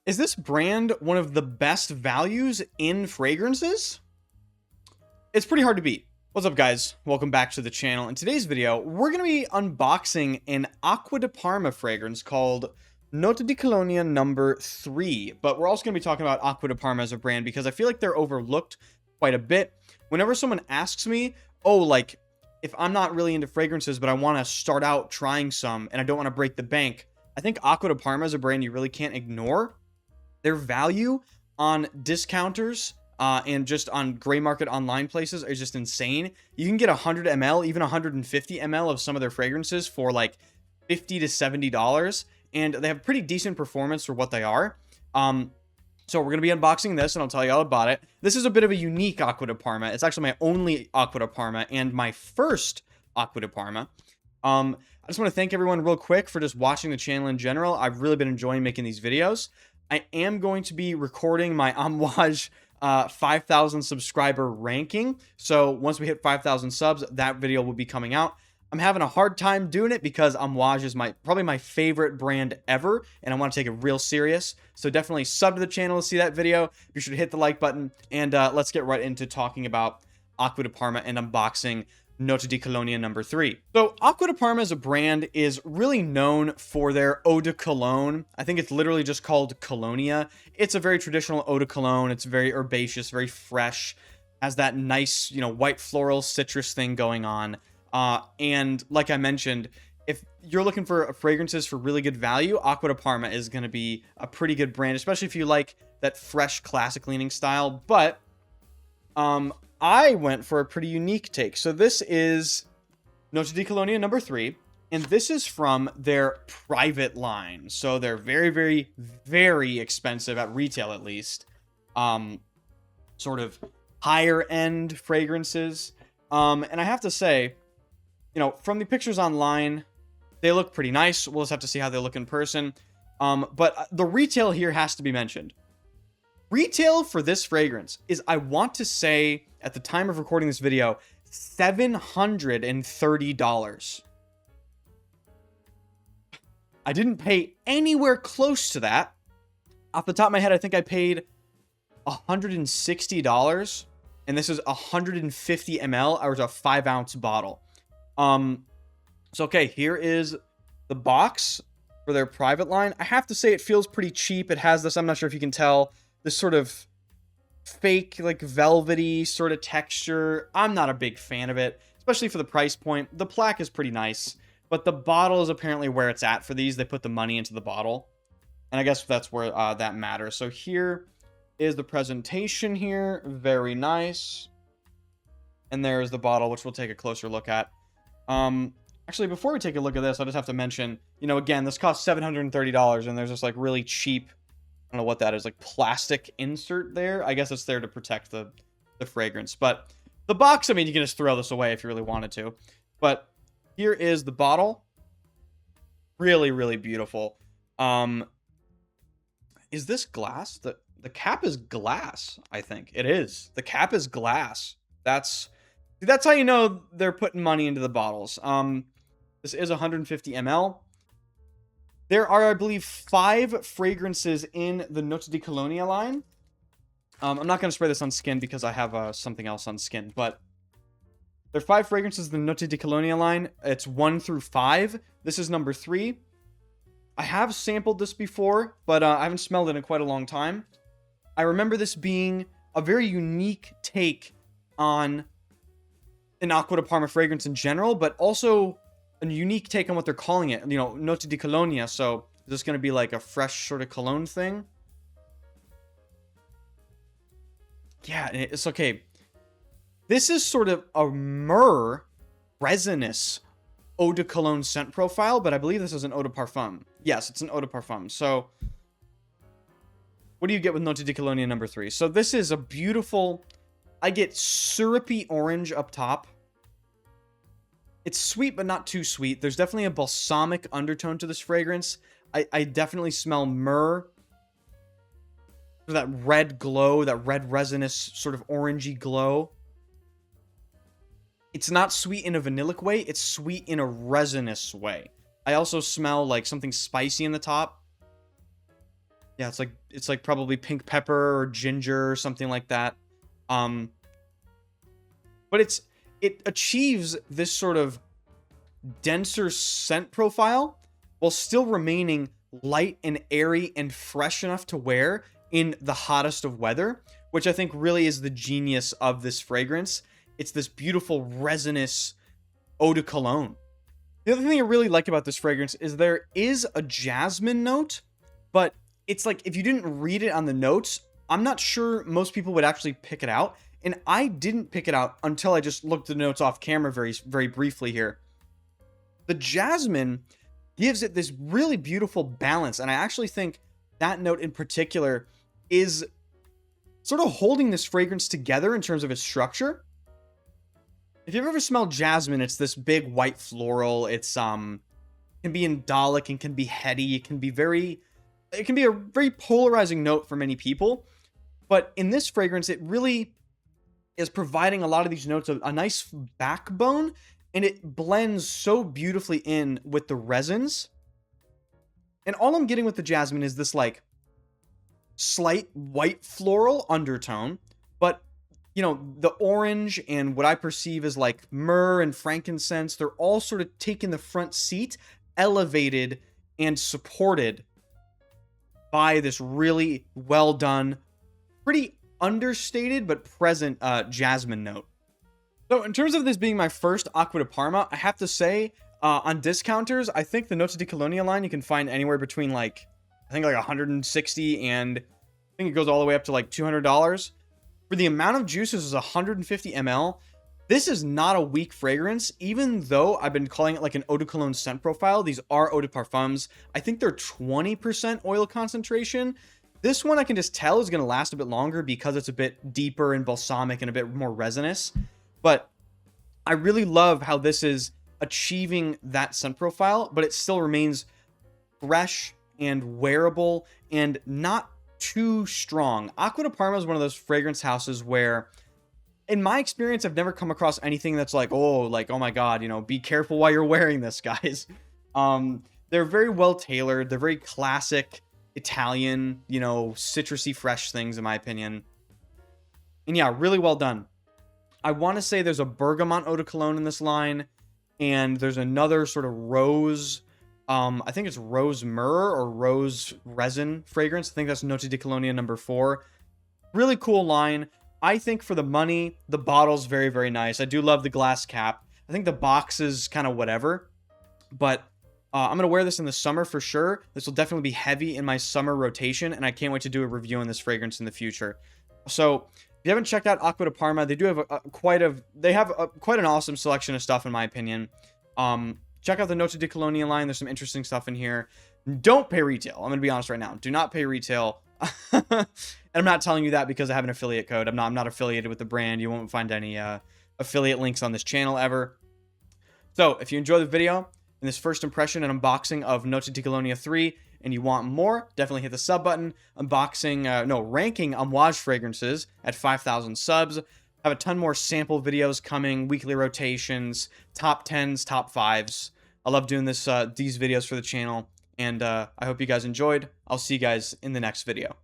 Is this brand one of the best values in fragrances? It's pretty hard to beat. What's up, guys? Welcome back to the channel. In today's video, we're going to be unboxing an Acqua di Parma fragrance called Notte di Colonia number 3. But we're also going to be talking about Acqua di Parma as a brand because I feel like they're overlooked quite a bit. Whenever someone asks me, oh, like, if I'm not really into fragrances, but I want to start out trying some and I don't want to break the bank, I think Acqua di Parma is a brand you really can't ignore. Their value on discounters and just on gray market online places is just insane. You can get 100 ml, even 150 ml of some of their fragrances for like $50 to $70, and they have pretty decent performance for what they are. So we're going to be unboxing this, and I'll tell you all about it. This is a bit of a unique Acqua di Parma. It's actually my only Acqua di Parma and my first Acqua di Parma. I just want to thank everyone real quick for just watching the channel in general. I've really been enjoying making these videos. I am going to be recording my Amouage 5,000 subscriber ranking. So once we hit 5,000 subs, that video will be coming out. I'm having a hard time doing it because Amouage is probably my favorite brand ever, and I want to take it real serious. So definitely sub to the channel to see that video. Be sure to hit the like button, and let's get right into talking about Acqua di Parma and unboxing Notte di Colonia number 3. So Acqua di Parma as a brand is really known for their eau de cologne. I think it's literally just called Colonia. It's a very traditional eau de cologne. It's very herbaceous, very fresh, has that nice, white floral citrus thing going on. And like I mentioned, if you're looking for fragrances for really good value, Acqua di Parma is going to be a pretty good brand, especially if you like that fresh classic leaning style. But I went for a pretty unique take. So this is Notte di Colonia number 3, and this is from their private line. So they're very, very, very expensive at retail, at least. Sort of higher end fragrances. And I have to say, from the pictures online, they look pretty nice. We'll just have to see how they look in person. But the retail here has to be mentioned. Retail for this fragrance is, I want to say, at the time of recording this video, $730. I didn't pay anywhere close to that. Off the top of my head, I think I paid $160, and this is 150 ml, or a 5-ounce bottle. So okay, here is the box for their private line. I have to say it feels pretty cheap. It has this, I'm not sure if you can tell, this sort of fake, like, velvety sort of texture. I'm not a big fan of it, especially for the price point. The plaque is pretty nice, but the bottle is apparently where it's at for these. They put the money into the bottle, and I guess that's where that matters. So here is the presentation here. Very nice. And there's the bottle, which we'll take a closer look at. Actually, before we take a look at this, I just have to mention, again, this costs $730, and there's this, like, really cheap, I don't know what that is, like, plastic insert there. I guess it's there to protect the fragrance. But the box, I mean, you can just throw this away if you really wanted to. But here is the bottle. Really, really beautiful. Is this glass? The cap is glass, I think. It is. The cap is glass. That's how you know they're putting money into the bottles. This is 150 ml. There are, I believe, 5 fragrances in the Notte di Colonia line. I'm not going to spray this on skin because I have something else on skin, but there are 5 fragrances in the Notte di Colonia line. It's 1 through 5. This is number 3. I have sampled this before, but I haven't smelled it in quite a long time. I remember this being a very unique take on an Acqua di Parma fragrance in general, but also a unique take on what they're calling it. Notte di Colonia. So is this going to be like a fresh sort of cologne thing? Yeah, it's okay. This is sort of a myrrh resinous eau de cologne scent profile, but I believe this is an eau de parfum. Yes, it's an eau de parfum. So what do you get with Notte di Colonia number 3? So this is a beautiful, I get syrupy orange up top. It's sweet, but not too sweet. There's definitely a balsamic undertone to this fragrance. I definitely smell myrrh. That red glow, that red resinous sort of orangey glow. It's not sweet in a vanillic way. It's sweet in a resinous way. I also smell like something spicy in the top. Yeah, it's like probably pink pepper or ginger or something like that. Um, but it achieves this sort of denser scent profile while still remaining light and airy and fresh enough to wear in the hottest of weather, which I think really is the genius of this fragrance. It's this beautiful resinous eau de cologne. The other thing I really like about this fragrance is there is a jasmine note, but it's like if you didn't read it on the notes, I'm not sure most people would actually pick it out. And I didn't pick it out until I just looked at the notes off camera very briefly here. The jasmine gives it this really beautiful balance, and I actually think that note in particular is sort of holding this fragrance together in terms of its structure. If you've ever smelled jasmine, it's this big white floral. It's can be indolic and can be heady. It can be a very polarizing note for many people. But in this fragrance, it really is providing a lot of these notes of a nice backbone, and it blends so beautifully in with the resins. And all I'm getting with the jasmine is this like slight white floral undertone, but you know, the orange and what I perceive as like myrrh and frankincense, they're all sort of taking the front seat, elevated and supported by this really well done, pretty understated but present jasmine note. So in terms of this being my first Acqua di Parma, I have to say on discounters, I think the Noce di Colonia line you can find anywhere between like, I think like 160 and I think it goes all the way up to like $200. For the amount of juices is 150 ml. This is not a weak fragrance, even though I've been calling it like an eau de cologne scent profile. These are eau de parfums. I think they're 20% oil concentration. This one I can just tell is going to last a bit longer because it's a bit deeper and balsamic and a bit more resinous. But I really love how this is achieving that scent profile, but it still remains fresh and wearable and not too strong. Acqua di Parma is one of those fragrance houses where, in my experience, I've never come across anything that's like, oh my God, you know, be careful while you're wearing this, guys. They're very well tailored. They're very classic Italian, you know, citrusy, fresh things, in my opinion. And yeah, really well done. I want to say there's a bergamot eau de cologne in this line, and there's another sort of rose, I think it's rose myrrh or rose resin fragrance. I think that's Noce di Colonia number 4. Really cool line. I think for the money, the bottle's very, very nice. I do love the glass cap. I think the box is kind of whatever, but I'm going to wear this in the summer for sure. This will definitely be heavy in my summer rotation, and I can't wait to do a review on this fragrance in the future. So if you haven't checked out Acqua di Parma, they do have quite an awesome selection of stuff, in my opinion. Check out the Noce di Colonia line. There's some interesting stuff in here. Don't pay retail. I'm going to be honest right now. Do not pay retail. And I'm not telling you that because I have an affiliate code. I'm not affiliated with the brand. You won't find any affiliate links on this channel ever. So if you enjoy the video and this first impression and unboxing of Noce di Colonia 3 and you want more, definitely hit the sub button. Ranking Amouage fragrances at 5,000 subs. I have a ton more sample videos coming, weekly rotations, top 10s, top 5s. I love doing these videos for the channel, and I hope you guys enjoyed. I'll see you guys in the next video.